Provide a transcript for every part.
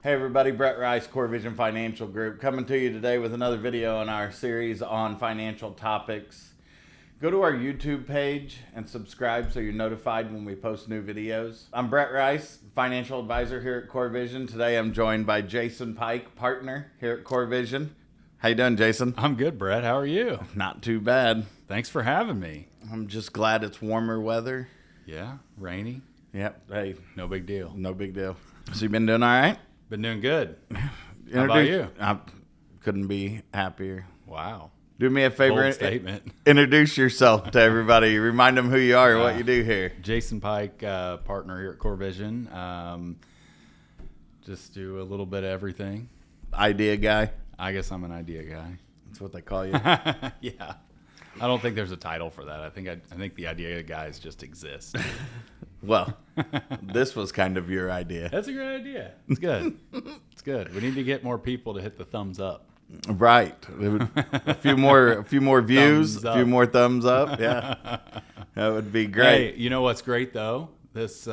Hey everybody, Brett Rice, Core Vision Financial Group, coming to you today with another video in our series on financial topics. Go to our YouTube page and subscribe so you're notified when we post new videos. I'm Brett Rice, financial advisor here at Core Vision. Today I'm joined by Jason Pike, partner here at Core Vision. How you doing, Jason? I'm good, Brett. How are you? Not too bad. Thanks for having me. I'm just glad it's warmer weather. Yeah, rainy. Yep. Hey, No big deal. no big deal. So you been doing all right? Been doing good. How about you? I couldn't be happier. Wow. Do me a favor. Bold statement. Introduce yourself to everybody. Remind them who you are and what you do here. Jason Pike, partner here at Core Vision. Just do a little bit of everything. Idea guy. I guess I'm an idea guy. That's what they call you. Yeah. I don't think there's a title for that. I think the idea guys just exist. Well, this was kind of your idea. That's a great idea. It's good. It's good. We need to get more people to hit the thumbs up. Right. A few more views, Thumbs a few up. more thumbs up. Yeah. That would be great. Hey, you know what's great though? This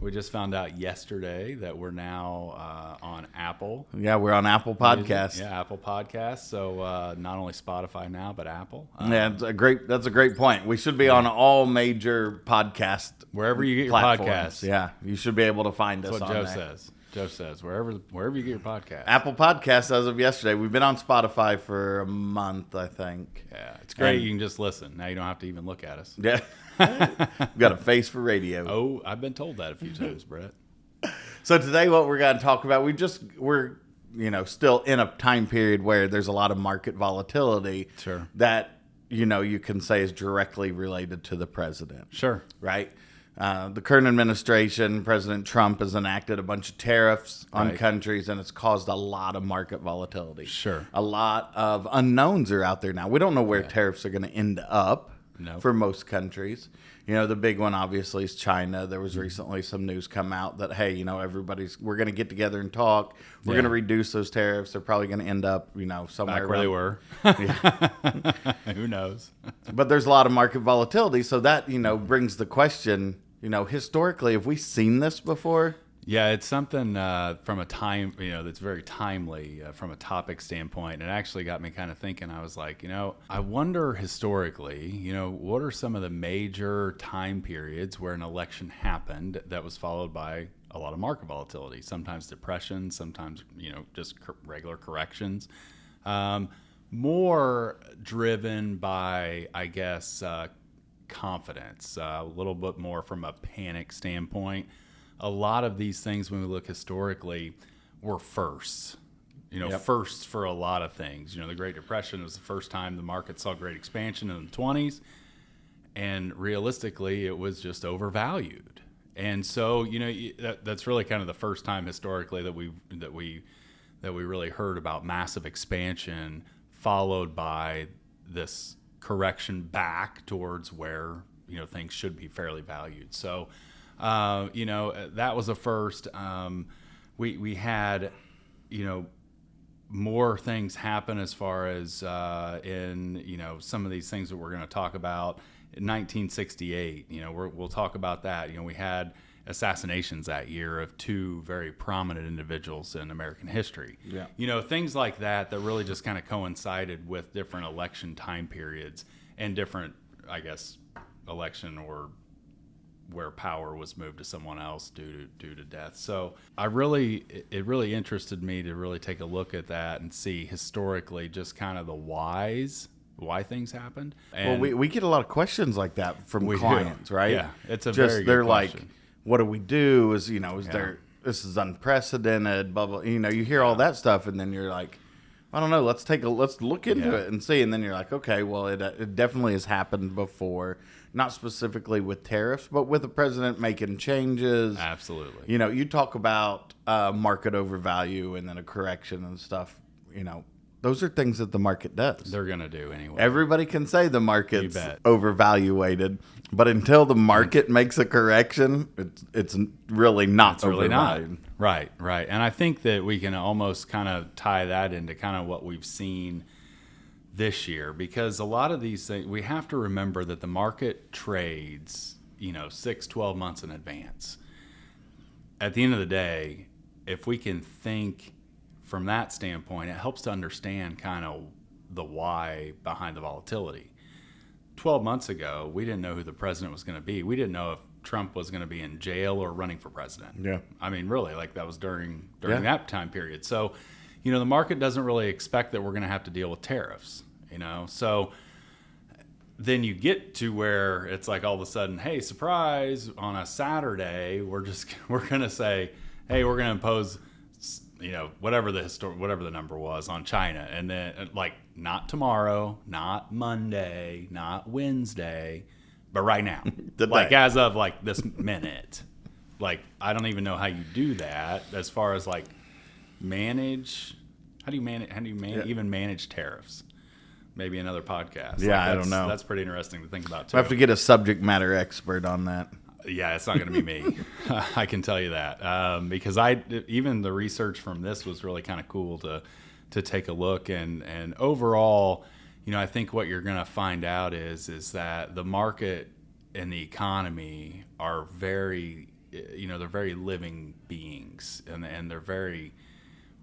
we just found out yesterday that we're now on Apple. Yeah, we're on Apple Podcasts. Yeah, Apple Podcasts. So not only Spotify now, but Apple. Yeah, that's a great point. We should be on all major podcast Wherever you get your platforms. podcasts. Yeah, you should be able to find us That's what on Joe there. says. Joe says wherever you get your podcast. Apple Podcasts as of yesterday. We've been on Spotify for a month, I think. Yeah, it's great. And- You can just listen. Now you don't have to even look at us. Yeah. Got a face for radio. Oh, I've been told that a few times, Brett. So today what we're going to talk about, we're still in a time period where there's a lot of market volatility. Sure. That, you can say is directly related to the president. Sure. Right? The current administration, President Trump, has enacted a bunch of tariffs on Right. countries, and it's caused a lot of market volatility. Sure. A lot of unknowns are out there now. We don't know where tariffs are going to end up No. for most countries. The big one obviously is China. There was recently some news come out that, hey, we're going to get together and talk. We're Yeah. going to reduce those tariffs. They're probably going to end up, somewhere Back where they around- were. Who knows? But there's a lot of market volatility. So that, brings the question, historically, have we seen this before? Yeah, it's something from a time, that's very timely from a topic standpoint. It actually got me kind of thinking. I was like, I wonder historically, what are some of the major time periods where an election happened that was followed by a lot of market volatility, sometimes depression, sometimes, just regular corrections. More driven by, I guess, confidence, a little bit more from a panic standpoint. A lot of these things, when we look historically, were firsts. Firsts for a lot of things. The Great Depression was the first time the market saw great expansion in the 20s, and realistically, it was just overvalued. And so, that's really kind of the first time historically that we really heard about massive expansion, followed by this correction back towards where things should be fairly valued. So. That was a first. We had, more things happen as far as in some of these things that we're going to talk about. In 1968, we'll talk about that. We had assassinations that year of two very prominent individuals in American history. Yeah. Things like that really just kind of coincided with different election time periods and different, I guess, election or where power was moved to someone else due to death. So it really interested me to really take a look at that and see historically just kind of the why things happened. And Well, we get a lot of questions like that from clients, right? Yeah, it's a just very good they're question. like, what do we do? Is there, this is unprecedented, blah blah. You hear all that stuff, and then you're like, I don't know. Let's look into it and see. And then you're like, okay, well, it definitely has happened before. Not specifically with tariffs, but with the president making changes. Absolutely. You talk about market overvalue and then a correction and stuff. Those are things that the market does. They're going to do anyway. Everybody can say the market's You bet. overvaluated, but until the market makes a correction, it's really not really not. overvalued. Right. And I think that we can almost kind of tie that into kind of what we've seen this year, because a lot of these things, we have to remember that the market trades, 6-12 months in advance. At the end of the day, if we can think from that standpoint, it helps to understand kind of the why behind the volatility. 12 months ago, we didn't know who the president was going to be. We didn't know if Trump was going to be in jail or running for president. Yeah. I mean, really, like that was during that time period. So, the market doesn't really expect that we're going to have to deal with tariffs, So then you get to where it's like all of a sudden, hey, surprise, on a Saturday, we're going to say, hey, we're going to impose, whatever the number was on China. And then like not tomorrow, not Monday, not Wednesday, but right now, like as of like this minute. Like, I don't even know how you do that as far as like manage. How do you even manage tariffs? Maybe another podcast. Yeah, I don't know. That's pretty interesting to think about too. We have to get a subject matter expert on that. Yeah, it's not going to be me. I can tell you that because even the research from this was really kind of cool to take a look and overall, I think what you're going to find out is that the market and the economy are very, they're very living beings and they're very,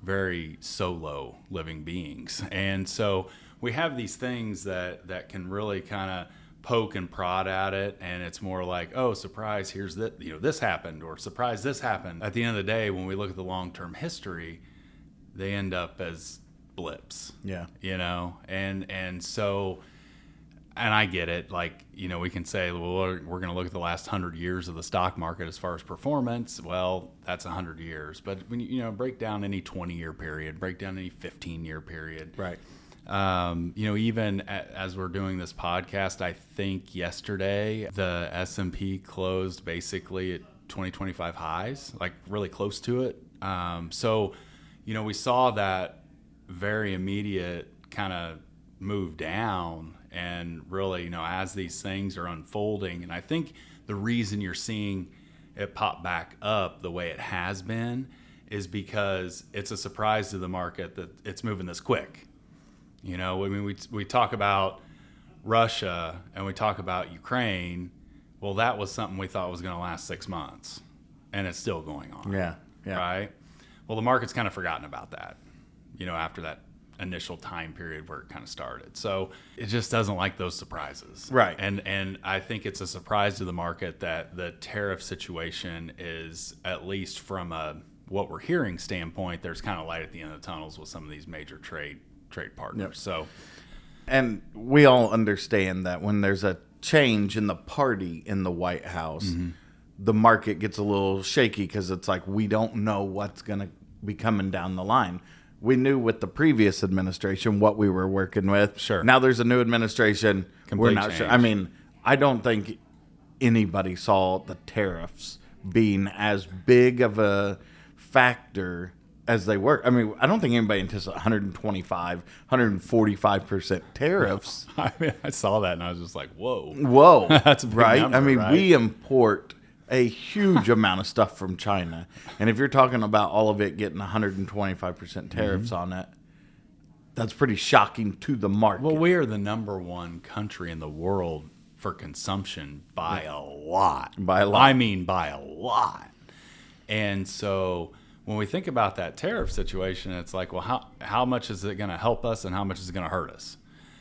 very solo living beings. And so we have these things that can really kind of poke and prod at it, and it's more like, oh, surprise, here's that, this happened, or surprise, this happened. At the end of the day, when we look at the long-term history, they end up as blips. Yeah. And so, and I get it. Like, we can say, well, we're going to look at the last 100 years of the stock market as far as performance. Well, that's 100 years. But when break down any 20-year period, break down any 15-year period. Right. Even as we're doing this podcast, I think yesterday the S&P closed basically at 2025 highs, like really close to it. So, we saw that very immediate kind of move down, and really, as these things are unfolding, and I think the reason you're seeing it pop back up the way it has been is because it's a surprise to the market that it's moving this quick. We talk about Russia and we talk about Ukraine. Well, that was something we thought was going to last 6 months, and it's still going on. Yeah. Right? Well, the market's kind of forgotten about that, after that initial time period where it kind of started. So it just doesn't like those surprises. Right. And I think it's a surprise to the market that the tariff situation is, at least from what we're hearing standpoint, there's kind of light at the end of the tunnels with some of these major trade partners. Yep. So, and we all understand that when there's a change in the party in the White House, the market gets a little shaky because it's like we don't know what's going to be coming down the line. We knew with the previous administration what we were working with. Sure. Now there's a new administration. We're not sure. I mean, I don't think anybody saw the tariffs being as big of a factor as they were. I mean, I don't think anybody anticipated 125, 145% tariffs. I mean, I saw that and I was just like, whoa. That's a big right. number, I mean, right? We import a huge amount of stuff from China. And if you're talking about all of it getting 125% tariffs on it, that's pretty shocking to the market. Well, we are the number one country in the world for consumption by a lot. By a lot. I mean, by a lot. And so when we think about that tariff situation, it's like, well, how much is it going to help us and how much is it going to hurt us?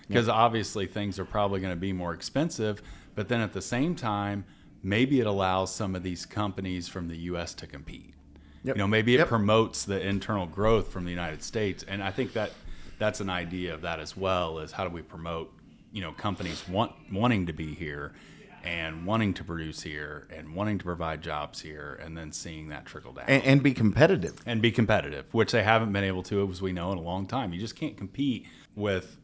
Because obviously things are probably going to be more expensive, but then at the same time, maybe it allows some of these companies from the U.S. to compete. Yep. Maybe it promotes the internal growth from the United States, and I think that's an idea of that as well, is how do we promote, companies wanting to be here and wanting to produce here and wanting to provide jobs here, and then seeing that trickle down. And be competitive. And be competitive, which they haven't been able to, as we know, in a long time. You just can't compete with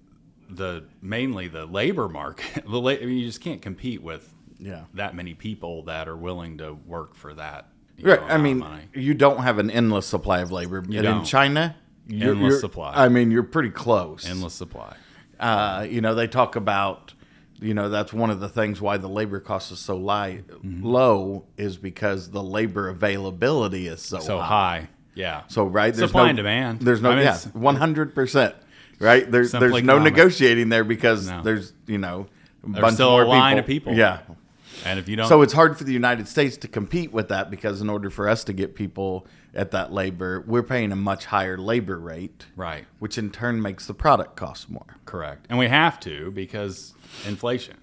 mainly the labor market. You just can't compete with that many people that are willing to work for that. Right. I mean, you don't have an endless supply of labor. You and don't. In China, endless supply. I mean, you're pretty close. Endless supply. They talk about, that's one of the things why the labor cost is so low is because the labor availability is so high. Yeah. So, right. There's supply and demand. There's no, 100%. Right. There's no negotiating there because there's, there's still a line of people. Yeah. And if you don't, So it's hard for the United States to compete with that because in order for us to get people at that labor, we're paying a much higher labor rate, right, which in turn makes the product cost more. correct, and we have to because inflation.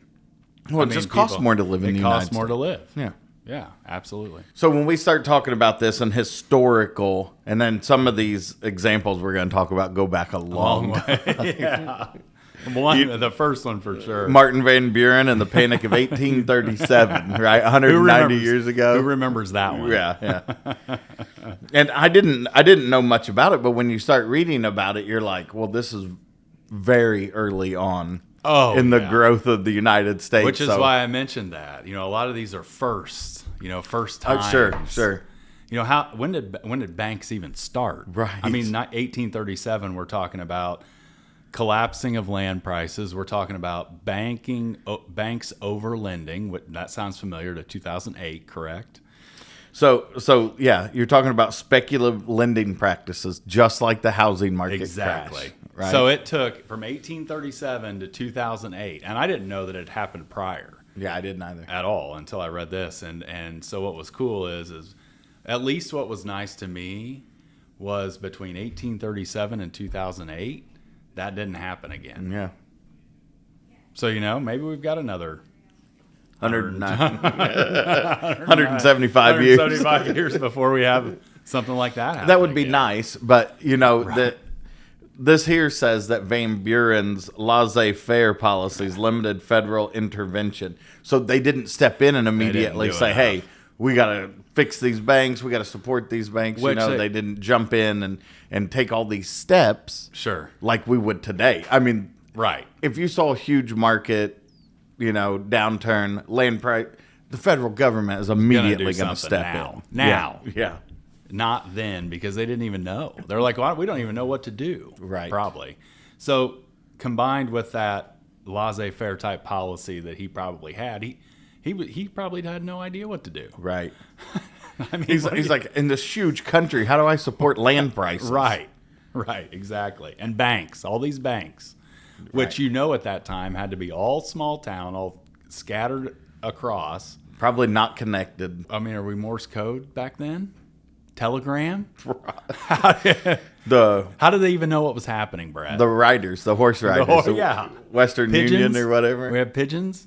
Well, it just costs more to live in the United States. It costs more to live. Yeah. Yeah, absolutely. So when we start talking about this and historical, and then some of these examples we're going to talk about go back a long way. Yeah. The first one for sure. Martin Van Buren and the Panic of 1837, right? 190 years ago. Who remembers that one? Yeah. And I didn't know much about it, but when you start reading about it, you're like, well, this is very early on in the growth of the United States. Which is why I mentioned that. A lot of these are first times. Oh, sure. When did banks even start? Right. I mean, not 1837, we're talking about collapsing of land prices. We're talking about banks over lending. That sounds familiar to 2008, correct? So yeah, you're talking about speculative lending practices, just like the housing market exactly. crash, right? So it took from 1837 to 2008, and I didn't know that it happened prior. Yeah, I didn't either at all until I read this. And so what was cool is at least what was nice to me was between 1837 and 2008, that didn't happen again. Yeah. So, maybe we've got another 175 years. 175 years before we have something like that happen. That would be again. nice, but Right. this here says that Van Buren's laissez-faire policies limited federal intervention. So they didn't step in and immediately say, hey, we got to fix these banks. We got to support these banks. They didn't jump in and take all these steps. Sure. Like we would today. I mean, right. If you saw a huge market, downturn, land price, the federal government is immediately going to step in. Now. Yeah. Not then, because they didn't even know. They're like, well, we don't even know what to do. Right. Probably. So combined with that laissez-faire type policy that he probably had, he probably had no idea what to do. Right. I mean, he's like, in this huge country, how do I support land prices? Right, exactly. And banks, all these banks, which at that time had to be all small town, all scattered across. Probably not connected. I mean, are we Morse code back then? Telegram? How did they even know what was happening, Brad? The riders, the horse riders, Western pigeons? Union or whatever. We have pigeons.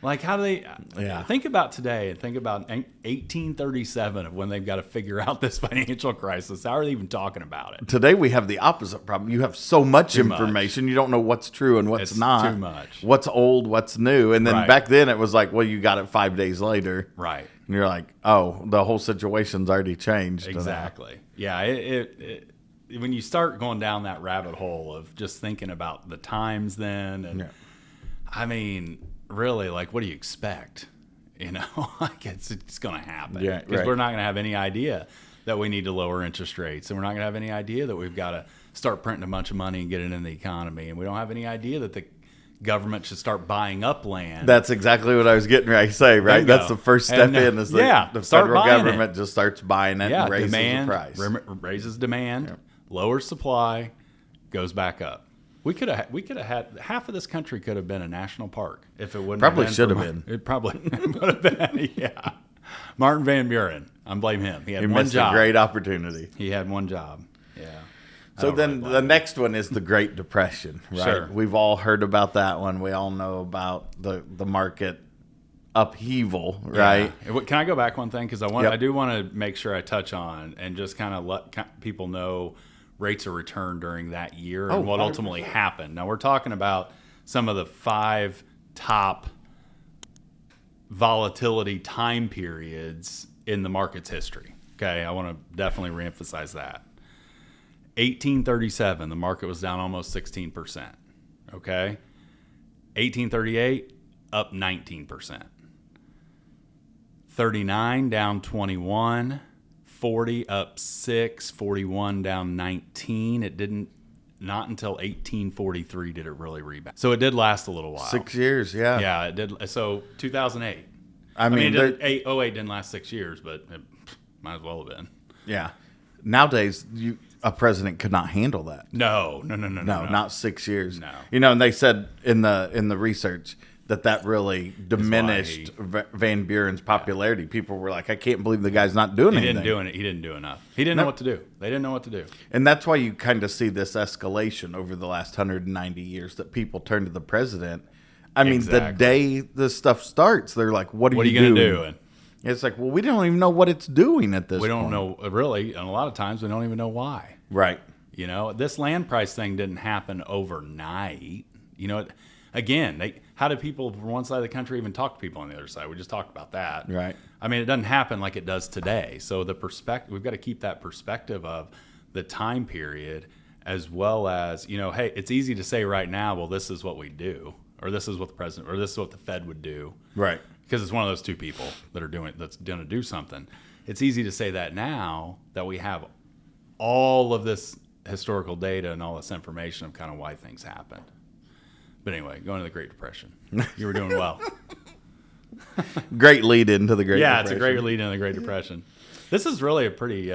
Like, how do they? Yeah. Think about today and think about 1837 of when they've got to figure out this financial crisis. How are they even talking about it? Today we have the opposite problem. You have so much information, you don't know what's true and what's not. Too much. What's old, what's new, and then back then it was like, well, you got it 5 days later, right? And you're like, oh, the whole situation's already changed. Exactly. Yeah. When you start going down that rabbit hole of just thinking about the times then, and I mean, really, like, what do you expect? Like it's going to happen. Yeah, because we're not going to have any idea that we need to lower interest rates, and we're not going to have any idea that we've got to start printing a bunch of money and get it in the economy, and we don't have any idea that the government should start buying up land. That's exactly what I was getting ready to say, right? That's the first step is the federal government just starts buying it and raises the price. Raises demand, lowers supply, goes back up. We could have had half of this country could have been a national park if it wouldn't probably have been should have been. It probably would have been. Yeah. Martin Van Buren, I blame him. He had one missed job. A great opportunity. He had one job. Yeah. So then the next one is the Great Depression, right? Sure. We've all heard about that one. We all know about the market upheaval, right? Yeah. Can I go back one thing? Because I do want to make sure I touch on and just kind of let people know rates of return during that year and what ultimately happened. Now, we're talking about some of the 5 top volatility time periods in the market's history. Okay, I want to definitely reemphasize that. 1837, the market was down almost 16%. Okay, 1838, up 19%. 39, down 21. 40, up 6. 41, down 19. It didn't. Not until 1843 did it really rebound. So it did last a little while. 6 years, yeah. Yeah, it did. So 2008. I mean 08 didn't last 6 years, but it might as well have been. Yeah. Nowadays, a president could not handle that. No, not 6 years. No. And they said in the research that really diminished Van Buren's popularity. People were like, I can't believe the guy's not doing anything. He didn't do enough. He didn't know what to do. They didn't know what to do. And that's why you kind of see this escalation over the last 190 years that people turn to the president. I mean, the day this stuff starts, they're like, what are you going to do? It's like, well, we don't even know what it's doing at this point. We don't know, really, and a lot of times we don't even know why. Right. You know, this land price thing didn't happen overnight. You know, again, how do people from one side of the country even talk to people on the other side? We just talked about that. Right. I mean, it doesn't happen like it does today. So the perspective, we've got to keep that perspective of the time period, as well as, you know, hey, it's easy to say right now, well, this is what we do, or this is what the president, or this is what the Fed would do. Right. Because it's one of those two people that's going to do something. It's easy to say that now that we have all of this historical data and all this information of kind of why things happened. But anyway, going to the Great Depression. You were doing well. Great lead into the Great Depression. Yeah, it's a great lead into the Great Depression. This is really a pretty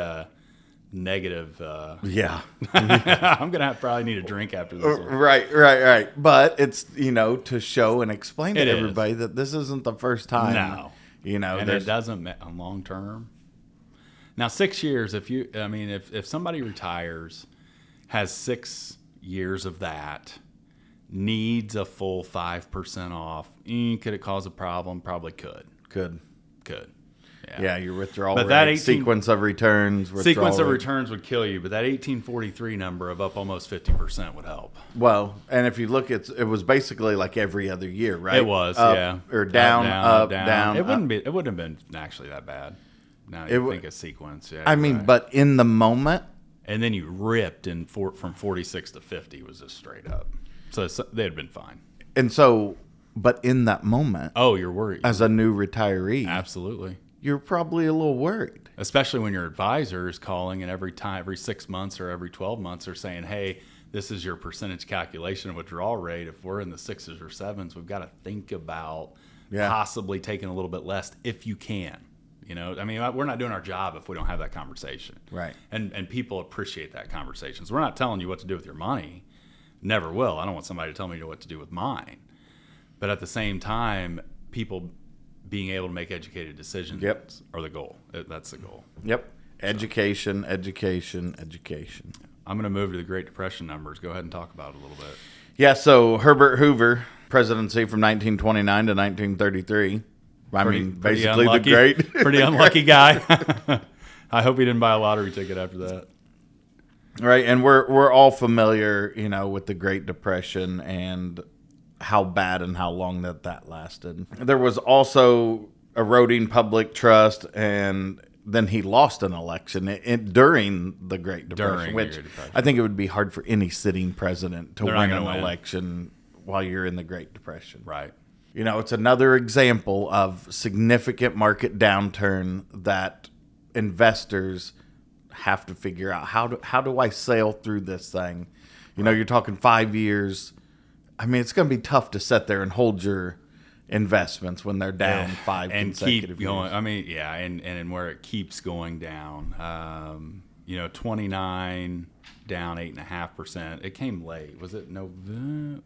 negative. Yeah. I'm going to probably need a drink after this one. Right. But it's, you know, to show and explain to It everybody that this isn't the first time. No. You know, and it doesn't on long term. Now, 6 years, if somebody retires, has 6 years of that, needs a full 5% off, could it cause a problem? Probably could. Could. Yeah, your withdrawal but rate, that sequence of returns. Sequence of returns would kill you, but that 1843 number of up almost 50% would help. Well, and if you look, it was basically like every other year, right? It was, up, yeah. Or down, up, down. It wouldn't have been actually that bad. Now you think of sequence, yeah. I mean, but in the moment. And then you ripped from 46 to 50 was just straight up. So they had been fine. And so, but in that moment. Oh, you're worried. As a new retiree. Absolutely. You're probably a little worried. Especially when your advisor is calling and every 6 months or every 12 months are saying, hey, this is your percentage calculation of withdrawal rate. If we're in the 6s or 7s, we've got to think about possibly taking a little bit less if you can. You know, I mean, we're not doing our job if we don't have that conversation. Right. And people appreciate that conversation. So we're not telling you what to do with your money. Never will. I don't want somebody to tell me what to do with mine. But at the same time, people being able to make educated decisions are the goal. That's the goal. Yep. Education. I'm going to move to the Great Depression numbers. Go ahead and talk about it a little bit. Yeah, so Herbert Hoover, presidency from 1929 to 1933. Basically unlucky, the great. Pretty unlucky guy. I hope he didn't buy a lottery ticket after that. Right, and we're all familiar, you know, with the Great Depression and how bad and how long that lasted. There was also eroding public trust, and then he lost an election during the Great Depression, I think it would be hard for any sitting president to win an election while you're in the Great Depression. Right. You know, it's another example of significant market downturn that investors have to figure out. How do I sail through this thing? You know, you're talking 5 years. I mean, it's going to be tough to sit there and hold your investments when they're down five and consecutive keep going. years. I mean, yeah, and where it keeps going down. 29 down 8.5%. It came late. Was it November?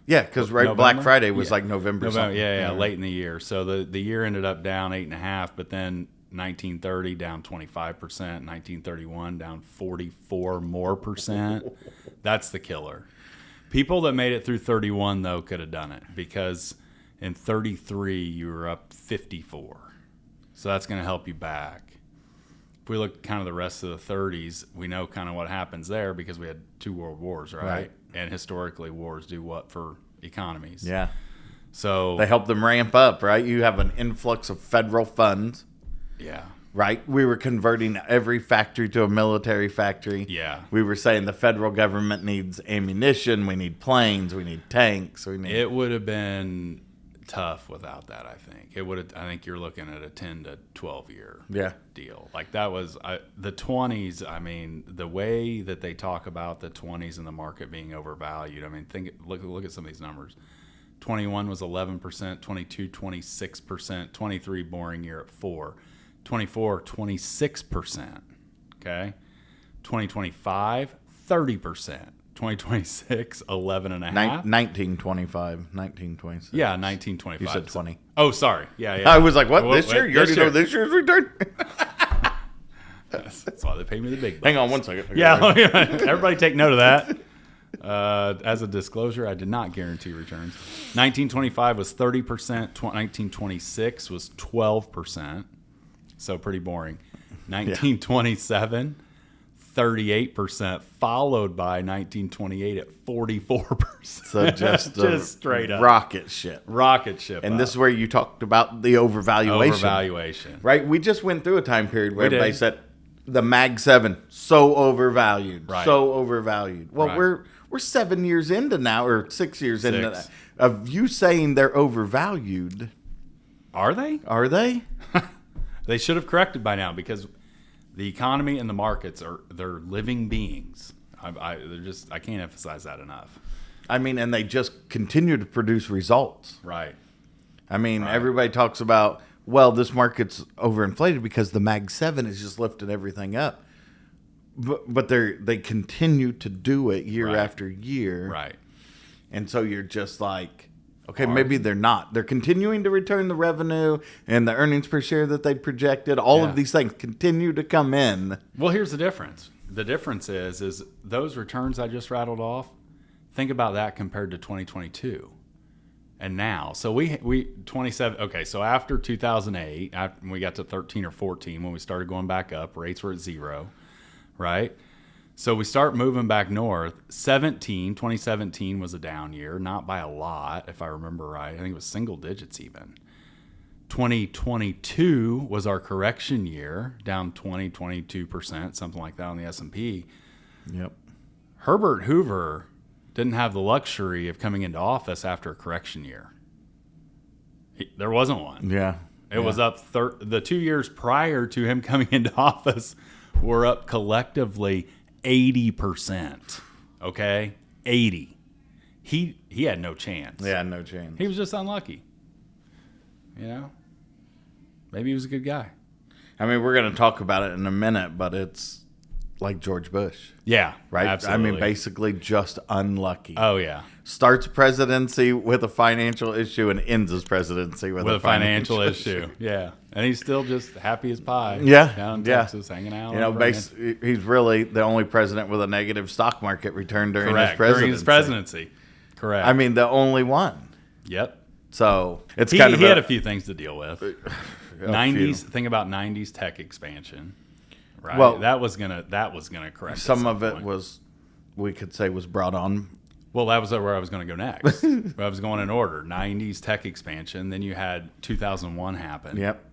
Yeah, because Black Friday was like November something. Yeah, late in the year. So the year ended up down 8.5%, but then 1930 down 25%, 1931 down 44 more percent. That's the killer. People that made it through 31 though could have done it, because in 33 you were up 54. So that's going to help you back. If we look kind of the rest of the 30s, we know kind of what happens there because we had 2 world wars, right? And historically, wars do what for economies? Yeah. So they help them ramp up, right? You have an influx of federal funds. Yeah. Right? We were converting every factory to a military factory. Yeah. We were saying the federal government needs ammunition, we need planes, we need tanks. It would have been tough without that, I think. I think you're looking at a 10 to 12 year deal. Like that was the 20s. I mean, the way that they talk about the 20s and the market being overvalued. I mean, look at some of these numbers. 21 was 11%, 22 26%, 23 boring year at 4, 24 26%. Okay, 2025 30%, 2026, 11 and a half. 1925, 1926. Yeah, 1925. You said 20. Oh, sorry. Yeah. I was like, what? This year? You already know this year's return? That's why they pay me the big bucks. Hang on one second. Yeah, everybody take note of that. As a disclosure, I did not guarantee returns. 1925 was 30%. 1926 was 12%. So pretty boring. 1927, 38%, followed by 1928 at 44%. So just straight up. Rocket ship. And And this is where you talked about the overvaluation. Overvaluation. Right? We just went through a time period where We did. everybody said the Mag 7, so overvalued. Right. So overvalued. Well, Right. we're 7 years into now, or 6 years into Six. that, of you saying they're overvalued. Are they? Are they? They should have corrected by now because the economy and the markets they're living beings. I can't emphasize that enough. I mean, and they just continue to produce results. Right. I mean, Right. everybody talks about, well, this market's overinflated because the Mag 7 has just lifted everything up. But they continue to do it year Right. after year. Right. And so you're just like, okay, maybe they're not. They're continuing to return the revenue and the earnings per share that they projected. All Yeah. of these things continue to come in. Well, here's the difference. The difference is those returns I just rattled off. Think about that compared to 2022 and now. So we 27. Okay, so after 2008, we got to 13 or 14 when we started going back up. Rates were at 0, right? So we start moving back north. 2017 was a down year, not by a lot, if I remember right. I think it was single digits even. 2022 was our correction year, down 22%, something like that on the S&P. Yep. Herbert Hoover didn't have the luxury of coming into office after a correction year. There wasn't one. Yeah. It was up the 2 years prior to him coming into office were up collectively 80%. Okay? 80. He had no chance. Yeah, no change. He was just unlucky. You know? Maybe he was a good guy. I mean, we're going to talk about it in a minute, but it's like George Bush, Yeah. right? Absolutely. I mean, basically just unlucky. Oh, yeah. Starts presidency with a financial issue and ends his presidency with With a financial issue. Yeah. And he's still just happy as pie. Yeah. Down in Yeah. Texas, hanging out. You know, over he's really the only president with a negative stock market return during his Correct. presidency. During his presidency. Correct. I mean, the only one. Yep. So it's He kind of had a few things to deal with. 90s. few. Think about 90s tech expansion. Right. Well, that was gonna correct. Some at of it point. was, we could say, was brought on. Well, that was where I was going to go next. Where I was going in order. 90s tech expansion. Then you had 2001 happen. Yep.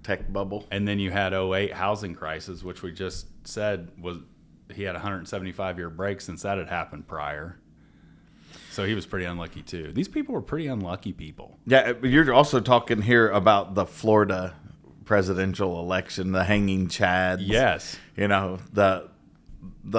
Tech bubble. And then you had 08 housing crisis, which we just said he had a 175-year break since that had happened prior. So he was pretty unlucky too. These people were pretty unlucky people. Yeah, but you're also talking here about the Florida presidential election, the hanging chads. Yes. You know, the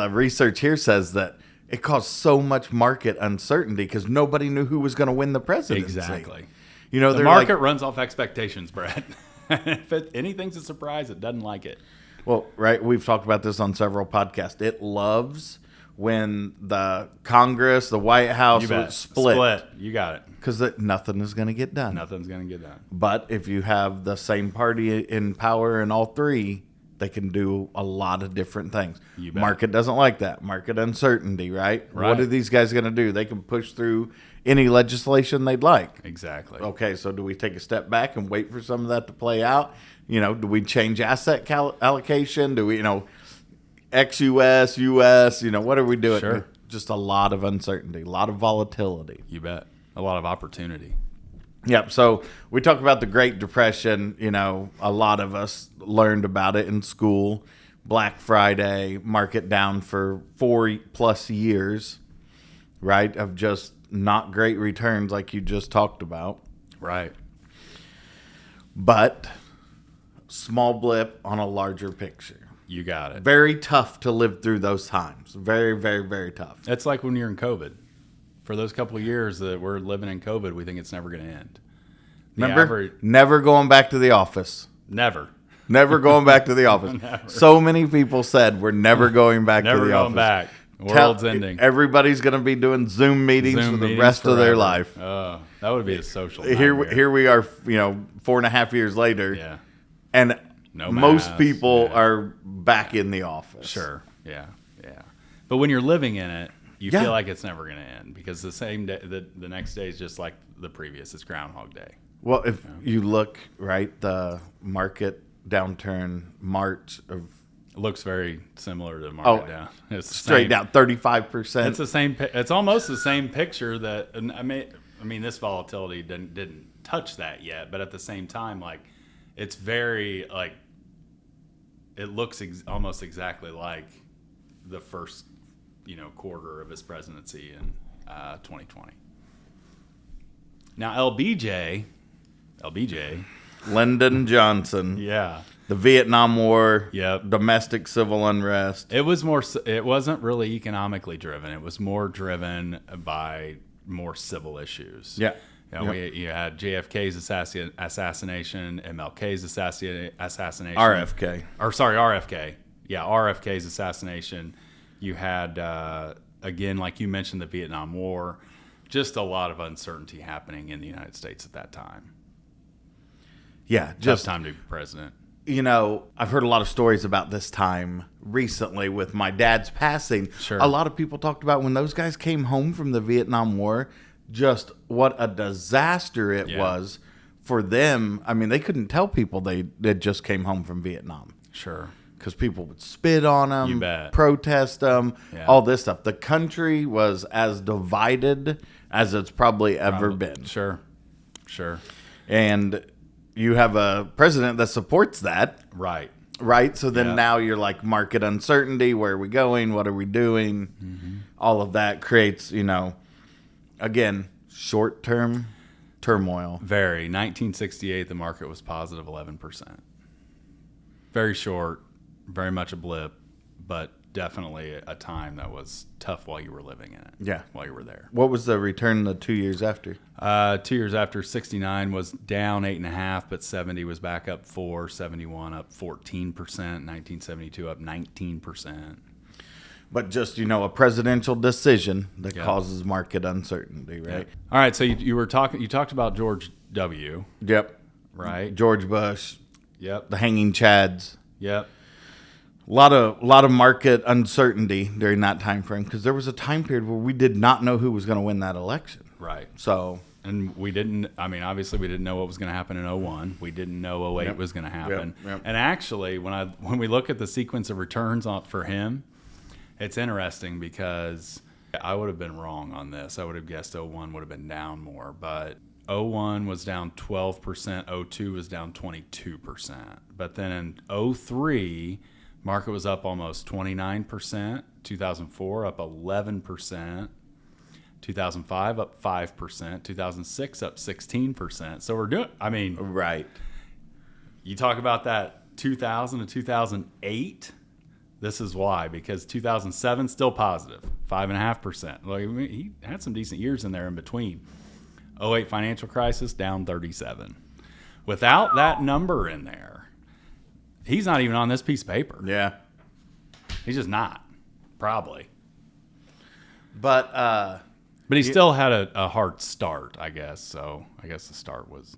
research here says that it caused so much market uncertainty because nobody knew who was going to win the presidency. Exactly. You know, The they're market like, runs off expectations, Brett. If anything's a surprise, it doesn't like it. well, right, we've talked about this on several podcasts. It loves when the Congress, the White House You bet. was split You got it. because nothing is going to get done. Nothing's going to get done. But if you have the same party in power in all three, they can do a lot of different things. You bet. Market doesn't like that. Market uncertainty, right? Right. What are these guys going to do? They can push through any legislation they'd like. Exactly. Okay, so do we take a step back and wait for some of that to play out? You know, do we change asset allocation? Do we, ex-US, US, what are we doing? Sure. Just a lot of uncertainty, a lot of volatility. You bet. A lot of opportunity. Yep. So we talk about the Great Depression. A lot of us learned about it in school. Black Friday, market down for 4+ years, right? Of just not great returns like you just talked about. Right. But small blip on a larger picture. You got it. Very tough to live through those times. Very, very, very tough. It's like when you're in COVID. For those couple of years that we're living in COVID, we think it's never going to end. Remember? Never going back to the office. Never. Never going back to the office. Never. So many people said we're never going back to the office. Never going back. World's ending. Everybody's going to be doing Zoom meetings for the rest of their life. Oh, that would be a social Here nightmare. we are, 4.5 years later. Yeah. And No most masks, people yeah. are back in the office. Sure. Yeah. Yeah. But when you're living in it, you Yeah. feel like it's never going to end because the same day, the next day is just like the previous. It's Groundhog Day. Well, if you look, right, the market downturn March of It looks very similar to the market down. It's the straight same- down 35%. It's the same. It's almost the same picture that I mean, this volatility didn't touch that yet, but at the same time, like it's very like it looks almost exactly like the first quarter of his presidency in 2020. Now LBJ, Lyndon Johnson. yeah. The Vietnam War, Yep. domestic civil unrest. It was more. It wasn't really economically driven. It was more driven by more civil issues. Yeah. You had JFK's assassination, MLK's assassination, RFK. Or sorry, RFK. Yeah, RFK's assassination. You had again, like you mentioned, the Vietnam War. Just a lot of uncertainty happening in the United States at that time. Yeah, Just time to be president. I've heard a lot of stories about this time recently with my dad's passing. Sure. A lot of people talked about when those guys came home from the Vietnam War, just what a disaster it was for them. I mean, they couldn't tell people they just came home from Vietnam. Sure. Because people would spit on them, You bet. protest them, Yeah. all this stuff. The country was as divided as it's probably ever been. Sure. And you have a president that supports that, Right. right? So then Yeah. now you're like market uncertainty. Where are we going? What are we doing? All of that creates, again, short-term turmoil. Very. 1968, the market was positive 11%. Very short, very much a blip, but definitely a time that was tough while you were living in it. Yeah. While you were there. What was the return the 2 years after? 2 years after, 69 was down 8.5%, but 70 was back up 4%, 71 up 14%, 1972 up 19%. But just, a presidential decision that Yeah. causes market uncertainty, right? All right, so you talked about George W., Yep. right? George Bush, Yep. the hanging chads. Yep. A lot of market uncertainty during that time frame because there was a time period where we did not know who was going to win that election. Right. So, And we didn't, obviously we didn't know what was going to happen in 01. We didn't know 08 Yep. was going to happen. Yep. And actually, when we look at the sequence of returns for him, it's interesting because I would have been wrong on this. I would have guessed 01 would have been down more, but 01 was down 12%, 02 was down 22%. But then in 03, market was up almost 29%, 2004 up 11%, 2005 up 5%, 2006 up 16%. So we're doing, right. you talk about that 2000 to 2008. This is why, because 2007 still positive, 5.5%. Like, he had some decent years in there in between. 08 financial crisis down 37. Without that number in there, he's not even on this piece of paper. Yeah. He's just not, probably. But he still had a hard start, I guess. So I guess the start was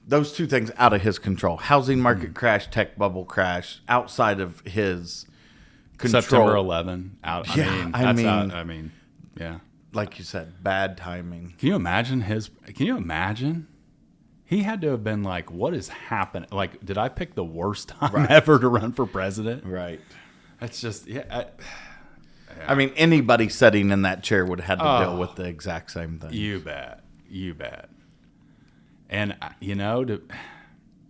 those two things out of his control. Housing market crash, tech bubble crash, outside of his control. September 11. Out. Yeah, Yeah. Like you said, bad timing. Can you imagine? He had to have been like, what is happening? Like, did I pick the worst time ever to run for president? Right. That's just, I mean, anybody sitting in that chair would have had to deal with the exact same thing. You bet. And,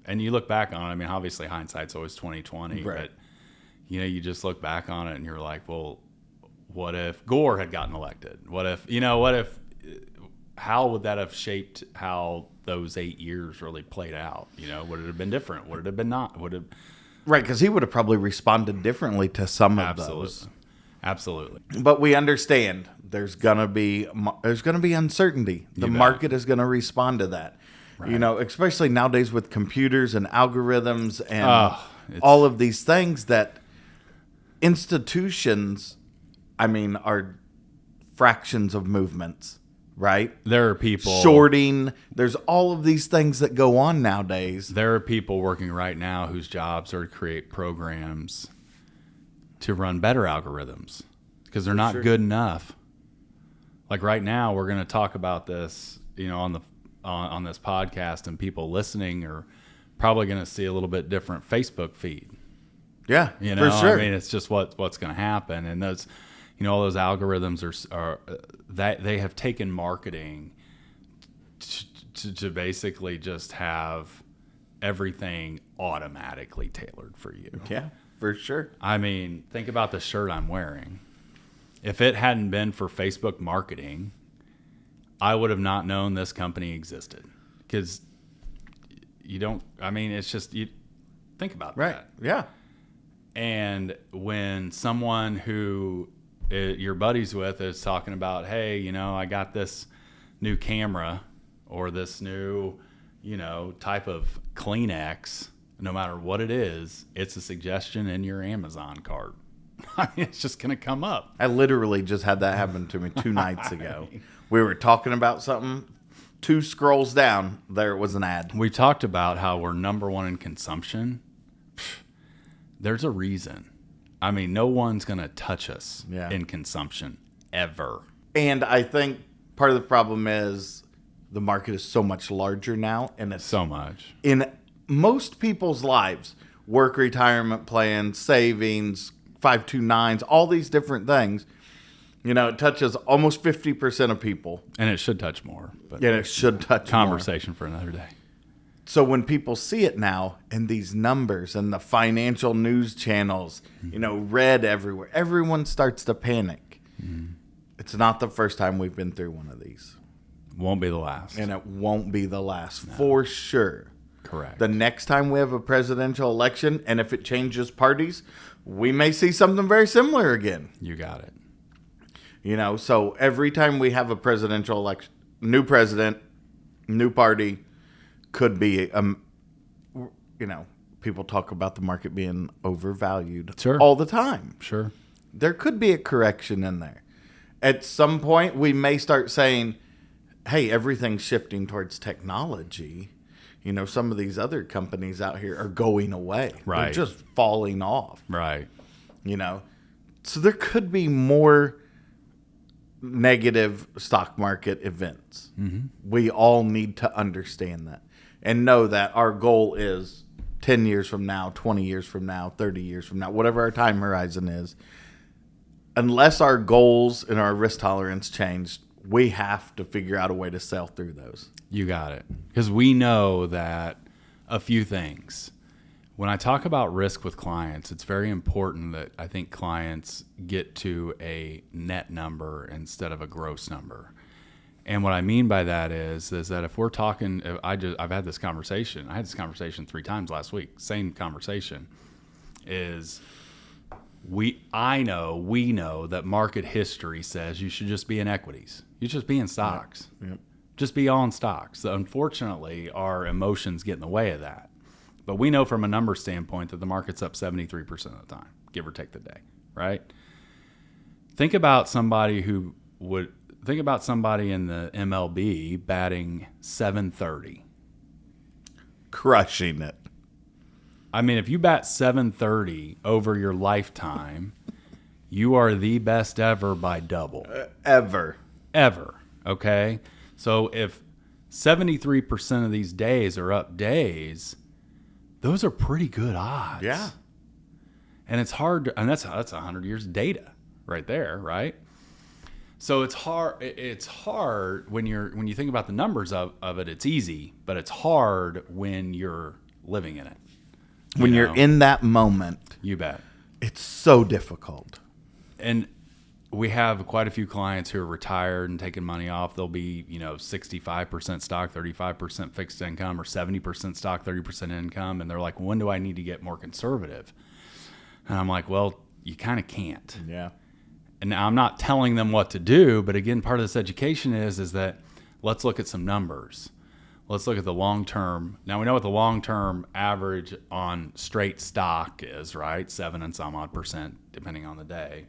and you look back on it. I mean, obviously hindsight's always 20/20, Right. but, you just look back on it and you're like, well, what if Gore had gotten elected? How would that have shaped how those 8 years really played out? Would it have been different? Would it have been not? Right, because he would have probably responded differently to some of those. Absolutely. But we understand there's gonna be uncertainty. The bet. market is gonna respond to that. Right. Especially nowadays with computers and algorithms and It's- all of these things that institutions I mean, are fractions of movements, right? There are people Shorting. There's all of these things that go on nowadays. There are people working right now whose jobs are to create programs to run better algorithms because they're not good enough. Like right now, we're going to talk about this, on this podcast, and people listening are probably going to see a little bit different Facebook feed. Yeah, for sure. I mean, it's just what's going to happen, and those, all those algorithms are that they have taken marketing to basically just have everything automatically tailored for you. Yeah, for sure. I mean, think about the shirt I'm wearing. If it hadn't been for Facebook marketing, I would have not known this company existed. Because it's just, you think about that. Yeah. And when someone who you're buddies with is talking about, hey, I got this new camera or this new, type of Kleenex, no matter what it is, it's a suggestion in your Amazon cart. I mean, it's just going to come up. I literally just had that happen to me 2 nights ago. We were talking about something. 2 scrolls down, there was an ad. We talked about how we're number 1 in consumption. There's a reason. I mean, no one's going to touch us in consumption ever. And I think part of the problem is the market is so much larger now. And it's so much. In most people's lives, work, retirement plans, savings, 529s, all these different things, it touches almost 50% of people. And it should touch more. But it should touch conversation more. For another day. So when people see it now in these numbers and the financial news channels, red everywhere, everyone starts to panic. Mm-hmm. It's not the first time we've been through one of these. Won't be the last. And it won't be the last, for sure. Correct. The next time we have a presidential election, and if it changes parties, we may see something very similar again. You got it. So every time we have a presidential election, new president, new party, could be, people talk about the market being overvalued all the time. Sure. There could be a correction in there. At some point, we may start saying, hey, everything's shifting towards technology. Some of these other companies out here are going away. Right. They're just falling off. Right. So there could be more negative stock market events. Mm-hmm. We all need to understand that and know that our goal is 10 years from now, 20 years from now, 30 years from now, whatever our time horizon is. Unless our goals and our risk tolerance change, we have to figure out a way to sail through those. You got it. Because we know that a few things. When I talk about risk with clients, it's very important that I think clients get to a net number instead of a gross number. And what I mean by that is that if we're talking, I've had this conversation. I had this conversation 3 times last week. Same conversation is we know that market history says you should just be in equities. You should just be in stocks. Yep. Just be on stocks. So unfortunately, our emotions get in the way of that. But we know from a number standpoint that the market's up 73% of the time, give or take the day, right? Think about somebody in the MLB batting .730. Crushing it. I mean, if you bat .730 over your lifetime, you are the best ever by double. Ever. Okay? So if 73% of these days are up days, those are pretty good odds. Yeah. And it's hard, and that's 100 years of data right there, right? So it's hard when you think about the numbers of it, it's easy, but it's hard when you're living in it. When you're in that moment. You bet. It's so difficult. And we have quite a few clients who are retired and taking money off. They'll be, 65% stock, 35% fixed income, or 70% stock, 30% income. And they're like, when do I need to get more conservative? And I'm like, well, you kind of can't. Yeah. And now I'm not telling them what to do, but again, part of this education is that let's look at some numbers. Let's look at the long term. Now we know what the long term average on straight stock is, right? 7 and some odd %, depending on the day.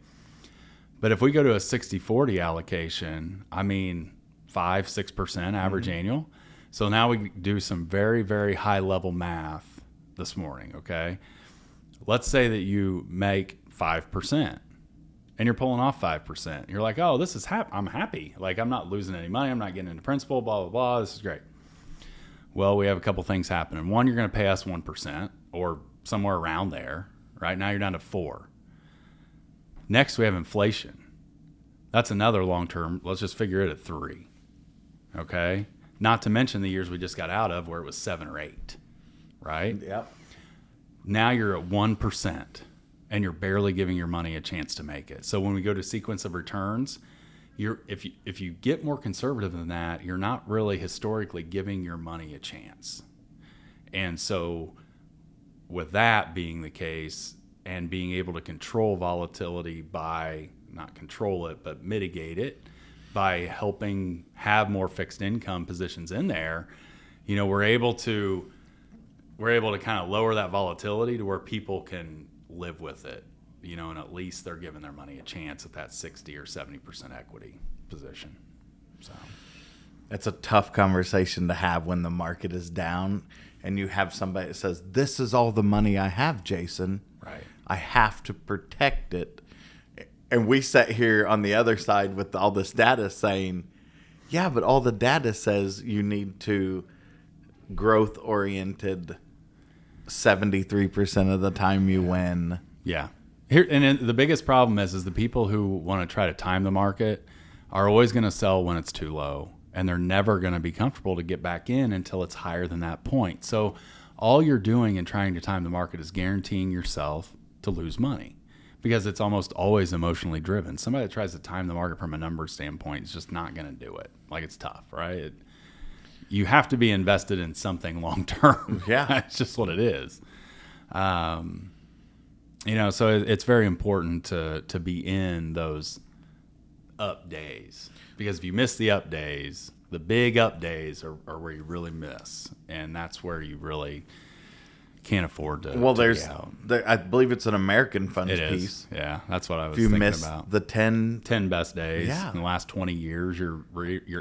But if we go to a 60-40 allocation, I mean 5-6% average annual. So now we do some very, very high level math this morning, okay? Let's say that you make 5% and you're pulling off 5%. You're like, oh, this is I'm happy. Like, I'm not losing any money. I'm not getting into principal, blah, blah, blah. This is great. Well, we have a couple things happening. One, you're going to pay us 1% or somewhere around there. Right now you're down to 4%. Next, we have inflation. That's another long-term. Let's just figure it at 3%. Okay? Not to mention the years we just got out of where it was 7 or 8. Right? Yep. Now you're at 1%, and you're barely giving your money a chance to make it. So when we go to sequence of returns, if you get more conservative than that, you're not really historically giving your money a chance. And so with that being the case and being able to control volatility by, not control it, but mitigate it by helping have more fixed income positions in there, we're able to kind of lower that volatility to where people can live with it, and at least they're giving their money a chance at that 60 or 70% equity position. So it's a tough conversation to have when the market is down and you have somebody that says, this is all the money I have, Jason. Right. I have to protect it. And we sat here on the other side with all this data saying, yeah, but all the data says you need to growth-oriented 73% of the time you win. Yeah. Here, and the biggest problem is the people who want to try to time the market are always going to sell when it's too low, and they're never going to be comfortable to get back in until it's higher than that point. So all you're doing in trying to time the market is guaranteeing yourself to lose money, because it's almost always emotionally driven. Somebody that tries to time the market from a number standpoint is just not going to do it. Like, it's tough, right? You have to be invested in something long term. Yeah. It's just what it is. So it's very important to be in those up days, because if you miss the up days, the big up days are where you really miss, and that's where you really can't afford to. Well, to be out. I believe it's an American Funds It is. piece. Yeah, that's what I was If you thinking miss about. the 10 best days Yeah. in the last 20 years, your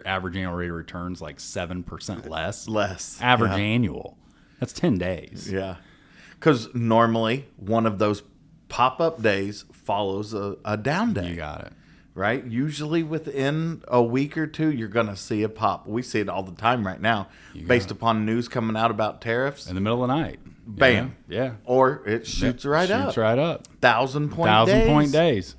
average annual rate of return is like 7% less. Yeah. Average annual. That's 10 days. Yeah. Because normally one of those pop-up days follows a down day. You got it. Right? Usually within a week or two, you're going to see a pop. We see it all the time right now based upon news coming out about tariffs. In the middle of the night. Bam. Yeah. Or it shoots right up. Shoots right up. 1,000-point days. 1,000-point days.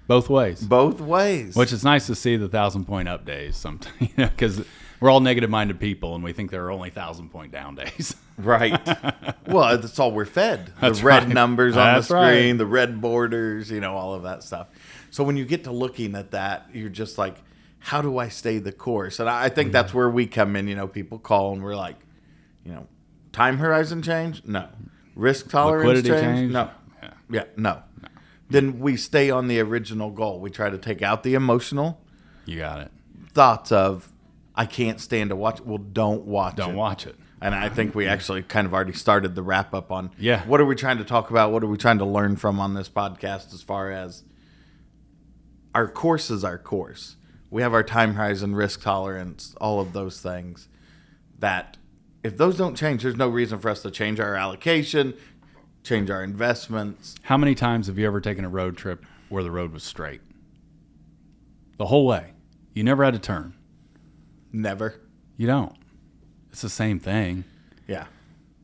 Both ways. Both ways. Which is nice to see the 1,000-point up days sometimes, because we're all negative-minded people, and we think there are only 1,000-point down days. Right. Well, that's all we're fed. That's the red right. numbers on That's the screen, right. the red borders, all of that stuff. So when you get to looking at that, you're just like, how do I stay the course? And I think that's where we come in. People call and we're like, time horizon change? No. Risk tolerance Liquidity change? No. Yeah, no. Then we stay on the original goal. We try to take out the emotional You got it. thoughts of, I can't stand to watch. Well, don't watch it. Don't watch it. And I think we actually kind of already started the wrap up on Yeah. what are we trying to talk about? What are we trying to learn from on this podcast as far as our course is our course. We have our time horizon, risk tolerance, all of those things that if those don't change, there's no reason for us to change our allocation, change our investments. How many times have you ever taken a road trip where the road was straight? The whole way. You never had to turn. Never. You don't. It's the same thing. Yeah.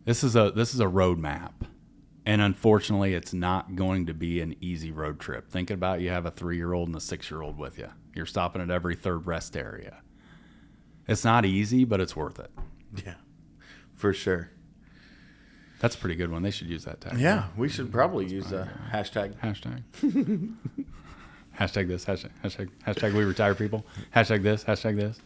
This is a road map. And unfortunately, it's not going to be an easy road trip. Thinking about you have a 3-year-old and a 6-year-old with you. You're stopping at every third rest area. It's not easy, but it's worth it. Yeah. For sure. That's a pretty good one. They should use that tag. Yeah. We should probably use a hashtag. Hashtag. Hashtag this. Hashtag we retire people. Hashtag this. Hashtag this.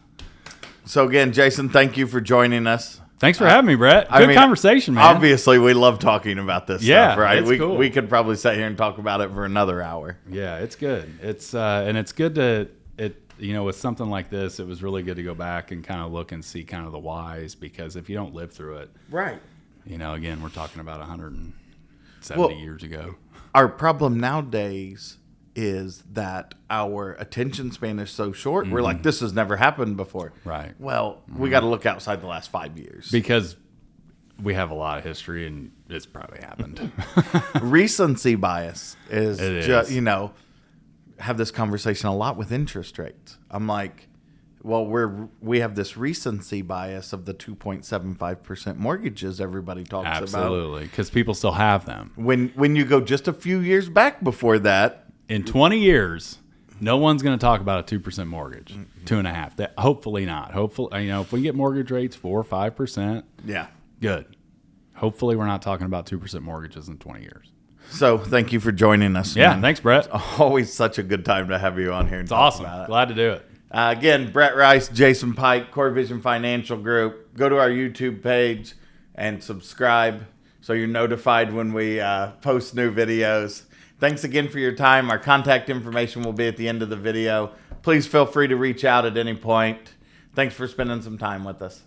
So again, Jason, thank you for joining us. Thanks for having me, Brett. Good conversation, man. Obviously, we love talking about this Yeah, stuff, right? it's cool. We could probably sit here and talk about it for another hour. Yeah, it's good. It's and it's good to with something like this, it was really good to go back and kind of look and see kind of the whys, because if you don't live through it, Right. Again, we're talking about 170 years ago. Our problem nowadays is that our attention span is so short. We're like, this has never happened before. Right. Well, we got to look outside the last 5 years. Because we have a lot of history and it's probably happened. Recency bias is It just, is. you know, have this conversation a lot with interest rates. I'm like, well, we have this recency bias of the 2.75% mortgages everybody talks about. Absolutely. Because people still have them. When you go just a few years back before that, In 20 years, no one's going to talk about a 2% mortgage, 2.5%. That hopefully not. Hopefully, if we get mortgage rates 4 or 5%, yeah. good. Hopefully, we're not talking about 2% mortgages in 20 years. So thank you for joining us. Yeah, man. thanks, Brett. Always such a good time to have you on here. And It's talk awesome. about it. Glad to do it. Again, Brett Rice, Jason Pike, Core Vision Financial Group. Go to our YouTube page and subscribe so you're notified when we post new videos. Thanks again for your time. Our contact information will be at the end of the video. Please feel free to reach out at any point. Thanks for spending some time with us.